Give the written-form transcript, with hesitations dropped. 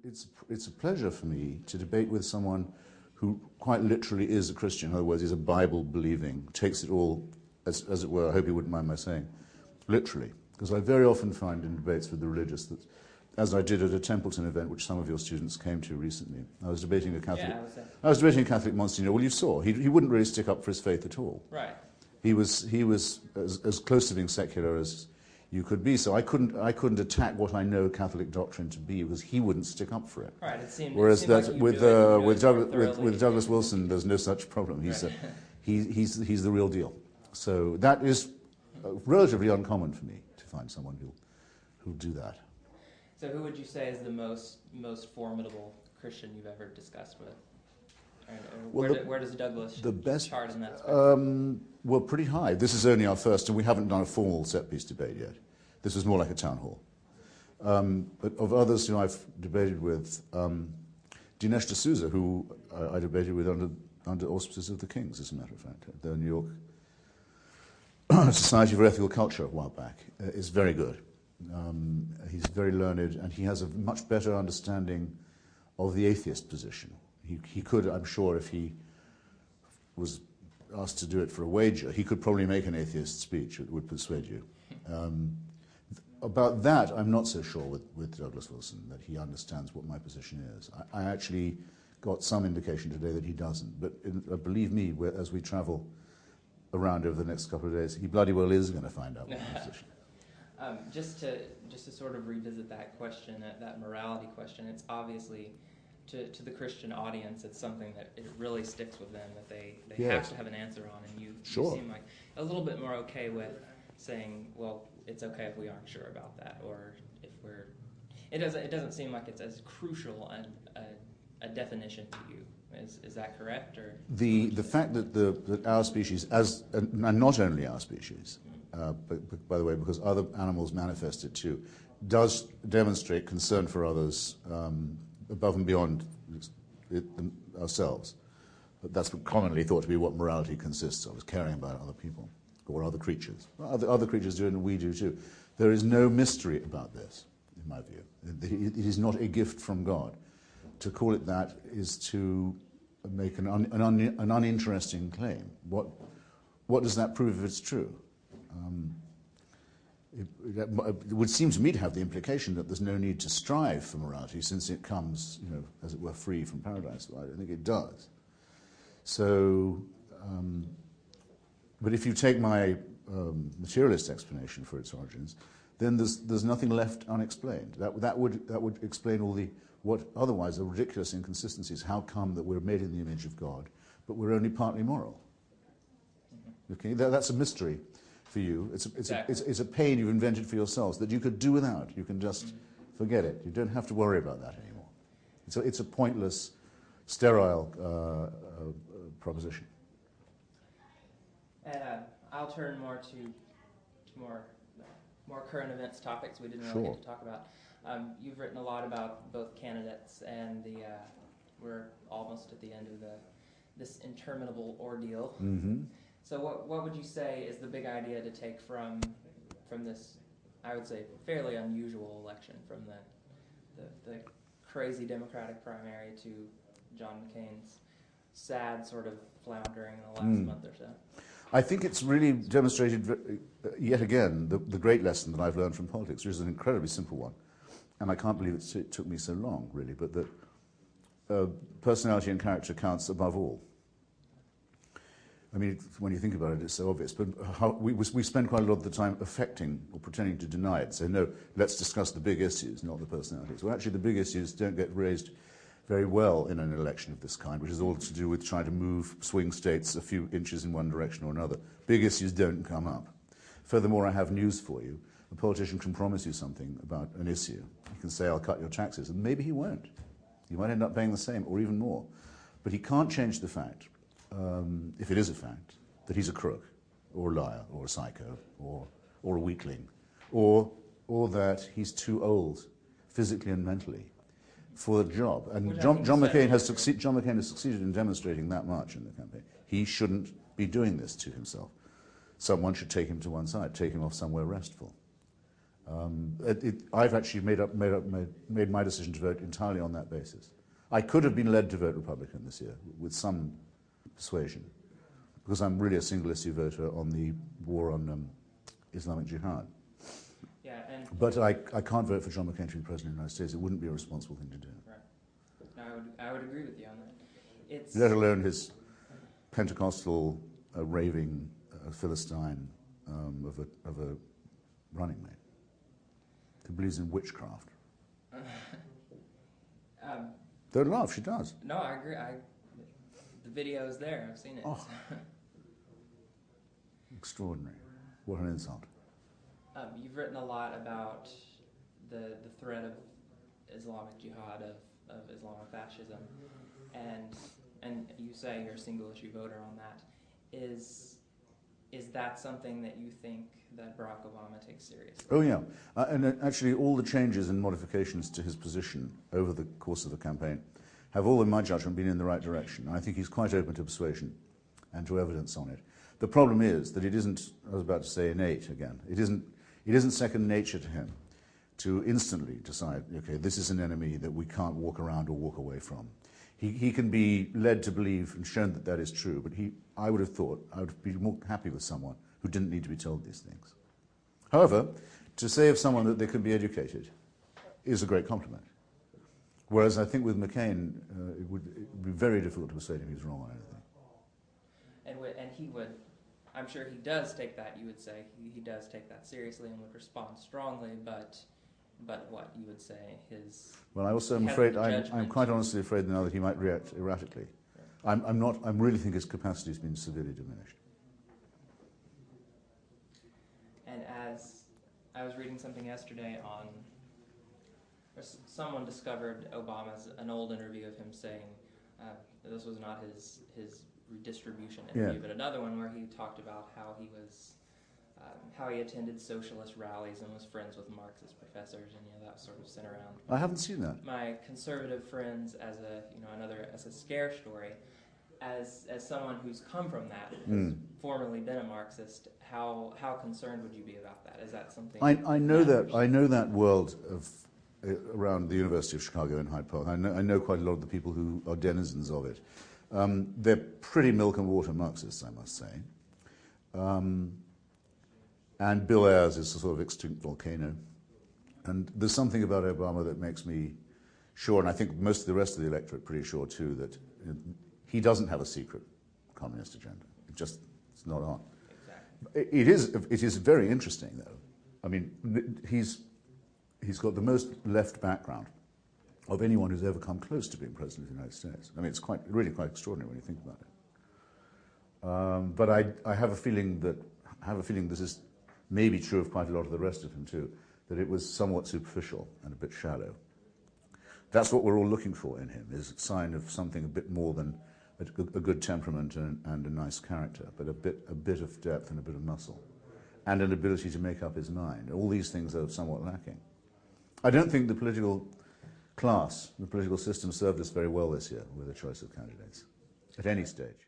it's a pleasure for me to debate with someone who quite literally is a Christian. In other words, he's a Bible-believing, takes it all, as it were, I hope he wouldn't mind my saying, literally. Because I very often find in debates with the religious that, as I did at a Templeton event, which some of your students came to recently, I was debating a Catholic Monsignor. Well, you saw, he wouldn't really stick up for his faith at all. Right. He was as close to being secular as you could be. So I couldn't attack what I know Catholic doctrine to be because he wouldn't stick up for it. Right. It seemed. Whereas like with Douglas Wilson, there's no such problem. He's right. He's the real deal. So that is relatively uncommon for me to find someone who'll do that. So who would you say is the most formidable Christian you've ever discussed with? Where does Douglas chart in that spectrum? Well, pretty high. This is only our first, and we haven't done a formal set-piece debate yet. This was more like a town hall. But of others who I've debated with, Dinesh D'Souza, who I debated with under auspices of the Kings, as a matter of fact, at the New York Society for Ethical Culture a while back, is very good. He's very learned, and he has a much better understanding of the atheist position. He could, I'm sure, if he was asked to do it for a wager, he could probably make an atheist speech that would persuade you. About that, I'm not so sure with Douglas Wilson, that he understands what my position is. I actually got some indication today that he doesn't, but believe me, as we travel around over the next couple of days, he bloody well is going to find out what my position is. Just to sort of revisit that question, that morality question, it's obviously, to the Christian audience, it's something that it really sticks with them, that they yes. have to have an answer on, and you seem like a little bit more okay with saying, well, it's okay if we aren't sure about that, or if we're... It doesn't seem like it's as crucial a definition to you. Is that correct? Or the fact that our species, and not only our species, but by the way, because other animals manifest it too, does demonstrate concern for others above and beyond ourselves. But that's commonly thought to be what morality consists of, is caring about other people or other creatures. Other creatures do it, and we do too. There is no mystery about this, in my view. It is not a gift from God. To call it that is to make an uninteresting claim. What does that prove if it's true? It would seem to me to have the implication that there's no need to strive for morality, since it comes, as it were, free from paradise. Well, I don't think it does. So, but if you take my materialist explanation for its origins, then there's nothing left unexplained. That would explain all what otherwise are ridiculous inconsistencies. How come that we're made in the image of God, but we're only partly moral? Okay, that's a mystery for you. It's a pain you've invented for yourselves that you could do without. You can just forget it. You don't have to worry about that anymore. It's a pointless, sterile proposition. And I'll turn more to more current events topics we didn't really get to talk about. You've written a lot about both candidates and we're almost at the end of this interminable ordeal. Mm-hmm. So what would you say is the big idea to take from this, I would say, fairly unusual election, from the crazy Democratic primary to John McCain's sad sort of floundering in the last month or so? I think it's really demonstrated yet again the great lesson that I've learned from politics, which is an incredibly simple one. And I can't believe it took me so long, really, but that personality and character counts above all. I mean, when you think about it, it's so obvious. But we spend quite a lot of the time affecting or pretending to deny it. So, no, let's discuss the big issues, not the personalities. Well, actually, the big issues don't get raised very well in an election of this kind, which is all to do with trying to move swing states a few inches in one direction or another. Big issues don't come up. Furthermore, I have news for you. A politician can promise you something about an issue. He can say, I'll cut your taxes, and maybe he won't. You might end up paying the same or even more. But he can't change the fact, if it is a fact, that he's a crook or a liar or a psycho or a weakling or that he's too old physically and mentally for the job. And John McCain has succeeded in demonstrating that much in the campaign. He shouldn't be doing this to himself. Someone should take him to one side, take him off somewhere restful. I've actually made my decision to vote entirely on that basis. I could have been led to vote Republican this year with some persuasion, because I'm really a single-issue voter on the war on Islamic Jihad. Yeah, but I can't vote for John McCain to be President of the United States. It wouldn't be a responsible thing to do. Right. No, I would agree with you on that. Let alone his Pentecostal raving Philistine of a running mate who believes in witchcraft. Don't laugh, she does. No, I agree. The video is there. I've seen it. Oh. Extraordinary. What an insult. You've written a lot about the threat of Islamic Jihad, of Islamic fascism, and you say you're a single-issue voter on that. Is that something that you think that Barack Obama takes seriously? Oh, yeah. And actually, all the changes and modifications to his position over the course of the campaign have all, in my judgment, been in the right direction. And I think he's quite open to persuasion and to evidence on it. The problem is that it isn't, I was about to say innate again, it isn't second nature to him to instantly decide, okay, this is an enemy that we can't walk around or walk away from. He can be led to believe and shown that that is true, but I would have thought I would be more happy with someone who didn't need to be told these things. However, to say of someone that they could be educated is a great compliment. Whereas I think with McCain, it would be very difficult to persuade him he's wrong on anything. And he would, I'm sure he does take that, you would say, he does take that seriously and would respond strongly, but what you would say his... Well, I also am afraid, I'm quite honestly afraid now that he might react erratically. Yeah. I really think his capacity has been severely diminished. And as I was reading something yesterday on, someone discovered an old interview of him saying, this was not his redistribution interview, but another one where he talked about how he attended socialist rallies and was friends with Marxist professors, and that sort of sent around. I haven't seen that. My conservative friends as a scare story. As someone who's come from that, has formerly been a Marxist, how concerned would you be about that? Is that something? I know that world of around the University of Chicago in Hyde Park. I know quite a lot of the people who are denizens of it. They're pretty milk and water Marxists, I must say. And Bill Ayers is a sort of extinct volcano. And there's something about Obama that makes me sure, and I think most of the rest of the electorate pretty sure too, that he doesn't have a secret communist agenda. It's not on. Exactly. It is very interesting, though. I mean, he's got the most left background of anyone who's ever come close to being president of the United States. I mean, it's really quite extraordinary when you think about it. But I have a feeling this is maybe true of quite a lot of the rest of him too, that it was somewhat superficial and a bit shallow. That's what we're all looking for in him, is a sign of something a bit more than a good temperament and a nice character, but a bit of depth and a bit of muscle, and an ability to make up his mind. All these things are somewhat lacking. I don't think the political class, the political system served us very well this year with the choice of candidates, at any stage.